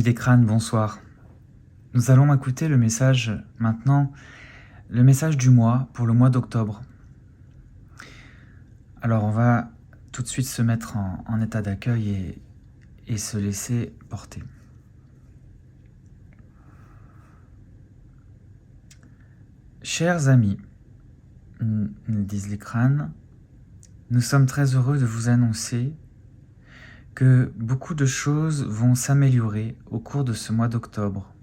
Amis des crânes, bonsoir. Nous allons écouter le message maintenant, le message du mois pour le mois d'octobre. Alors on va tout de suite se mettre en état d'accueil et se laisser porter. Chers amis, nous disent les crânes, nous sommes très heureux de vous annoncer que beaucoup de choses vont s'améliorer au cours de ce mois d'octobre,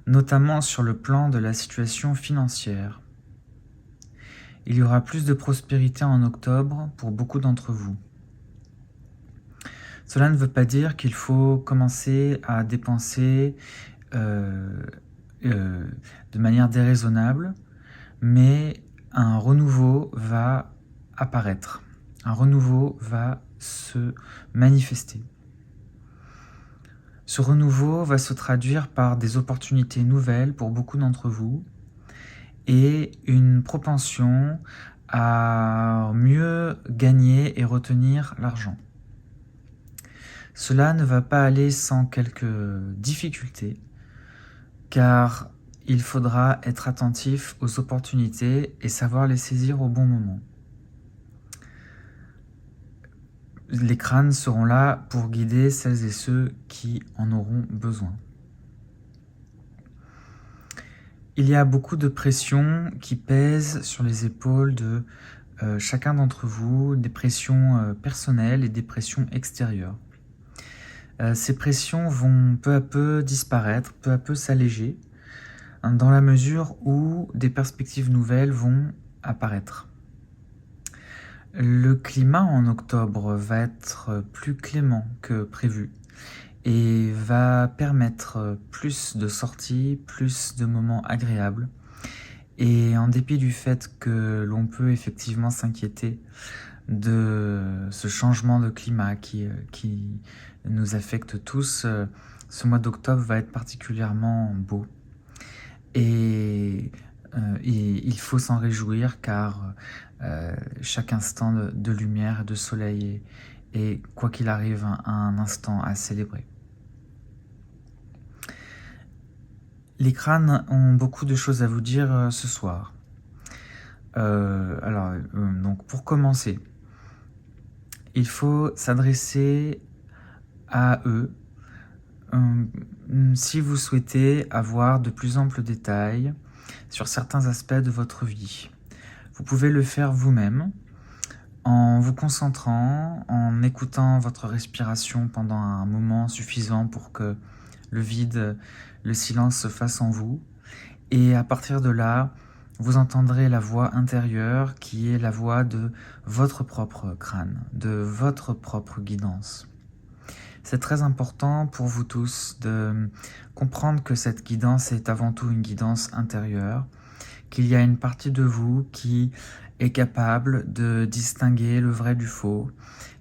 notamment sur le plan de la situation financière. Il y aura plus de prospérité en octobre pour beaucoup d'entre vous. Cela ne veut pas dire qu'il faut commencer à dépenser de manière déraisonnable, mais un renouveau va apparaître, un renouveau va se manifester. Ce renouveau va se traduire par des opportunités nouvelles pour beaucoup d'entre vous et une propension à mieux gagner et retenir l'argent. Cela ne va pas aller sans quelques difficultés, car il faudra être attentif aux opportunités et savoir les saisir au bon moment. Les crânes seront là pour guider celles et ceux qui en auront besoin. Il y a beaucoup de pression qui pèse sur les épaules de chacun d'entre vous, des pressions personnelles et des pressions extérieures. Ces pressions vont peu à peu disparaître, peu à peu s'alléger, dans la mesure où des perspectives nouvelles vont apparaître. Le climat en octobre va être plus clément que prévu et va permettre plus de sorties, plus de moments agréables. Et en dépit du fait que l'on peut effectivement s'inquiéter de ce changement de climat qui nous affecte tous, ce mois d'octobre va être particulièrement beau. Et il faut s'en réjouir car chaque instant de lumière et de soleil est, quoi qu'il arrive, un instant à célébrer. Les crânes ont beaucoup de choses à vous dire ce soir. Donc pour commencer, il faut s'adresser à eux si vous souhaitez avoir de plus amples détails sur certains aspects de votre vie. Vous pouvez le faire vous-même en vous concentrant, en écoutant votre respiration pendant un moment suffisant pour que le vide, le silence se fasse en vous. Et à partir de là, vous entendrez la voix intérieure qui est la voix de votre propre crâne, de votre propre guidance. C'est très important pour vous tous de comprendre que cette guidance est avant tout une guidance intérieure, qu'il y a une partie de vous qui est capable de distinguer le vrai du faux,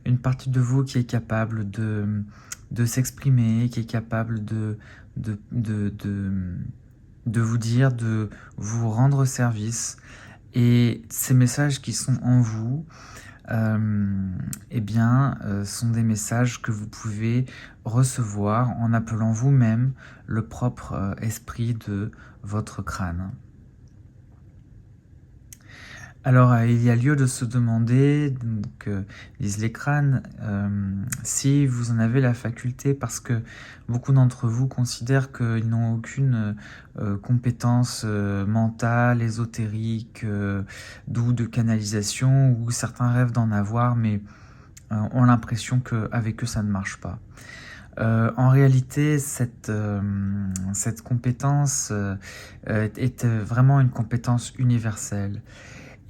une partie de vous qui est capable de s'exprimer, qui est capable de vous dire, de vous rendre service. Et ces messages qui sont en vous, sont des messages que vous pouvez recevoir en appelant vous-même le propre esprit de votre crâne. Alors, il y a lieu de se demander, disent les crânes, si vous en avez la faculté, parce que beaucoup d'entre vous considèrent qu'ils n'ont aucune compétence mentale, ésotérique, ou de canalisation, ou certains rêvent d'en avoir, mais ont l'impression qu'avec eux, ça ne marche pas. En réalité, cette compétence est vraiment une compétence universelle.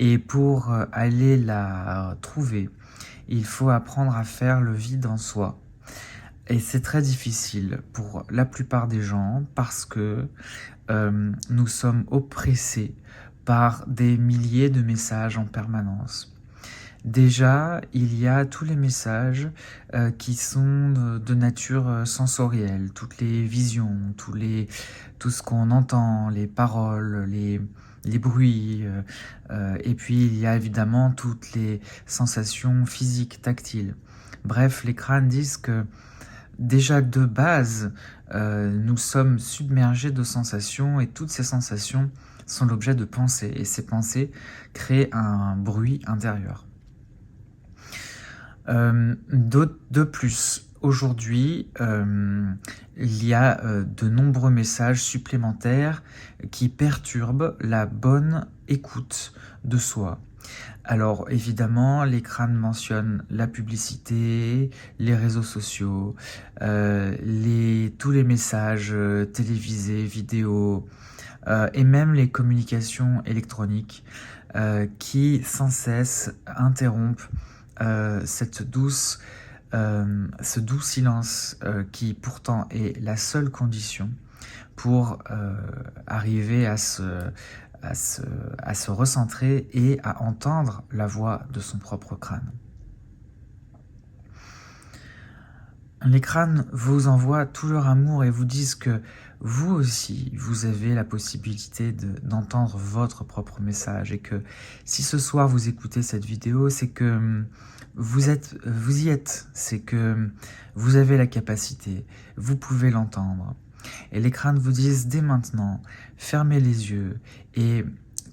Et pour aller la trouver, il faut apprendre à faire le vide en soi. Et c'est très difficile pour la plupart des gens parce que nous sommes oppressés par des milliers de messages en permanence. Déjà, il y a tous les messages qui sont de nature sensorielle, toutes les visions, tout ce qu'on entend, les paroles, les bruits, et puis il y a évidemment toutes les sensations physiques, tactiles. Bref, les crânes disent que déjà de base, nous sommes submergés de sensations et toutes ces sensations sont l'objet de pensées et ces pensées créent un bruit intérieur. De plus, aujourd'hui, il y a de nombreux messages supplémentaires qui perturbent la bonne écoute de soi. Alors évidemment, l'écran mentionne la publicité, les réseaux sociaux, tous les messages télévisés, vidéos, et même les communications électroniques qui sans cesse interrompent ce doux silence qui pourtant est la seule condition pour arriver à se recentrer et à entendre la voix de son propre crâne. Les crânes vous envoient tout leur amour et vous disent que vous aussi, vous avez la possibilité d'entendre votre propre message et que si ce soir vous écoutez cette vidéo, c'est que vous y êtes, c'est que vous avez la capacité, vous pouvez l'entendre. Et les crânes vous disent dès maintenant, fermez les yeux et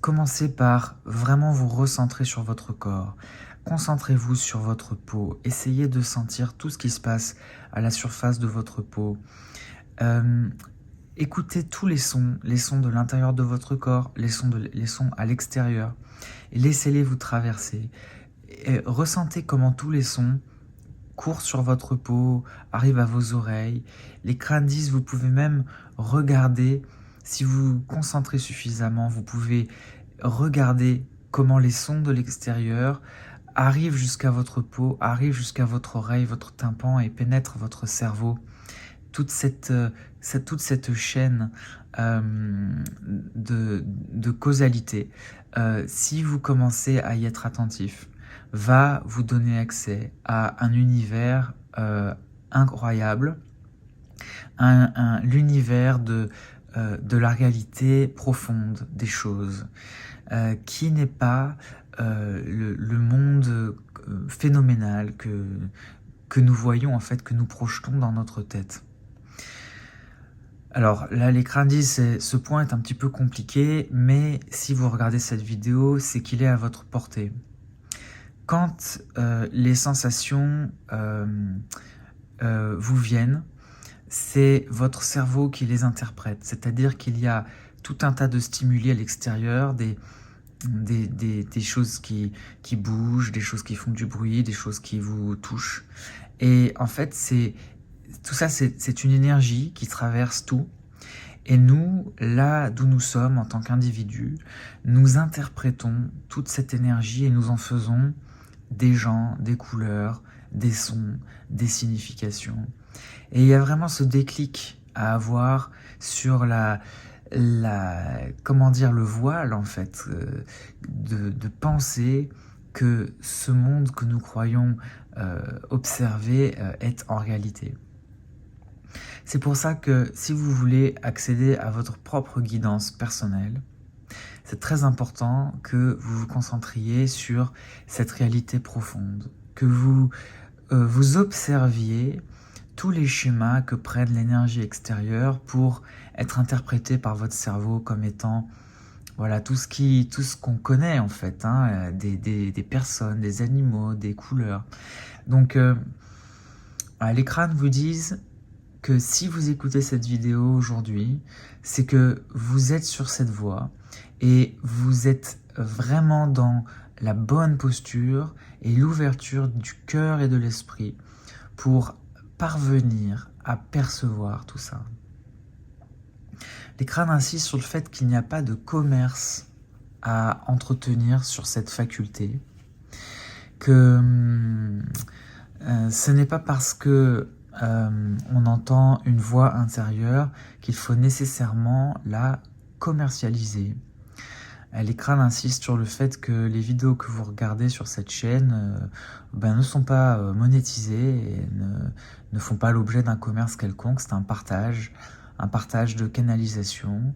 commencez par vraiment vous recentrer sur votre corps. Concentrez-vous sur votre peau, essayez de sentir tout ce qui se passe à la surface de votre peau. Écoutez tous les sons de l'intérieur de votre corps, les sons à l'extérieur, et laissez-les vous traverser. Et ressentez comment tous les sons courent sur votre peau, arrivent à vos oreilles. Les crânes disent, vous pouvez même regarder, si vous vous concentrez suffisamment, vous pouvez regarder comment les sons de l'extérieur arrivent jusqu'à votre peau, arrivent jusqu'à votre oreille, votre tympan et pénètrent votre cerveau. Toute cette chaîne de causalité, si vous commencez à y être attentif, va vous donner accès à un univers incroyable, l'univers de la réalité profonde des choses, qui n'est pas le monde phénoménal que nous voyons, en fait, que nous projetons dans notre tête. Alors là, les crânes disent, ce point est un petit peu compliqué, mais si vous regardez cette vidéo, c'est qu'il est à votre portée. Quand les sensations vous viennent, c'est votre cerveau qui les interprète, c'est-à-dire qu'il y a tout un tas de stimuli à l'extérieur, des choses qui bougent, des choses qui font du bruit, des choses qui vous touchent. Et en fait, tout ça, c'est une énergie qui traverse tout. Et nous, là d'où nous sommes en tant qu'individus, nous interprétons toute cette énergie et nous en faisons des gens, des couleurs, des sons, des significations. Et il y a vraiment ce déclic à avoir sur le voile, en fait, de penser que ce monde que nous croyons observer est en réalité. C'est pour ça que si vous voulez accéder à votre propre guidance personnelle, c'est très important que vous vous concentriez sur cette réalité profonde, que vous vous observiez tous les schémas que prennent l'énergie extérieure pour être interprétés par votre cerveau comme étant voilà, tout ce qu'on connaît en fait, hein, des personnes, des animaux, des couleurs. Donc les crânes vous disent que si vous écoutez cette vidéo aujourd'hui, c'est que vous êtes sur cette voie et vous êtes vraiment dans la bonne posture et l'ouverture du cœur et de l'esprit pour parvenir à percevoir tout ça. Les crânes insistent sur le fait qu'il n'y a pas de commerce à entretenir sur cette faculté, que ce n'est pas parce que on entend une voix intérieure qu'il faut nécessairement la commercialiser. Les crânes insistent sur le fait que les vidéos que vous regardez sur cette chaîne ne sont pas monétisées et ne font pas l'objet d'un commerce quelconque, c'est un partage un partage de canalisation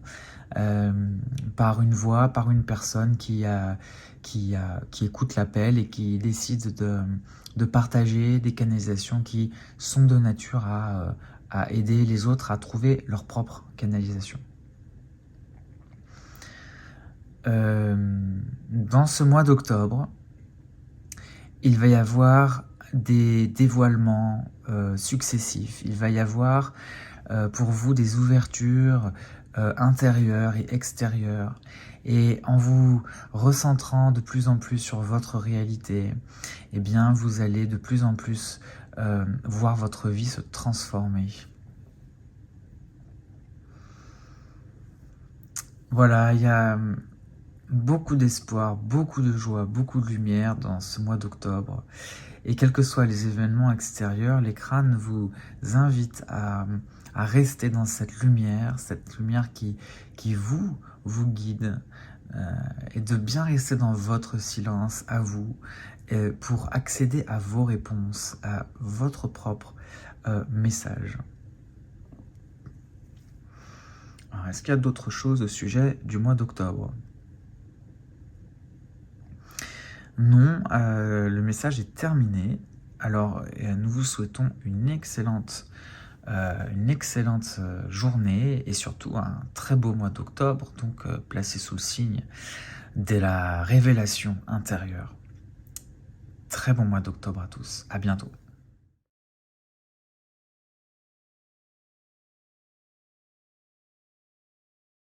par une voix, par une personne qui écoute l'appel et qui décide de partager des canalisations qui sont de nature à aider les autres à trouver leur propre canalisation. Dans ce mois d'octobre, il va y avoir des dévoilements successifs. Il va y avoir pour vous des ouvertures intérieures et extérieures. Et en vous recentrant de plus en plus sur votre réalité, eh bien, vous allez de plus en plus voir votre vie se transformer. Voilà, il y a beaucoup d'espoir, beaucoup de joie, beaucoup de lumière dans ce mois d'octobre. Et quels que soient les événements extérieurs, les crânes vous invitent à rester dans cette lumière qui vous guide, et de bien rester dans votre silence à vous, pour accéder à vos réponses, à votre propre message. Alors, est-ce qu'il y a d'autres choses au sujet du mois d'octobre ? Non, le message est terminé. Alors, nous vous souhaitons une excellente journée et surtout un très beau mois d'octobre, donc placé sous le signe de la révélation intérieure. Très bon mois d'octobre à tous. À bientôt.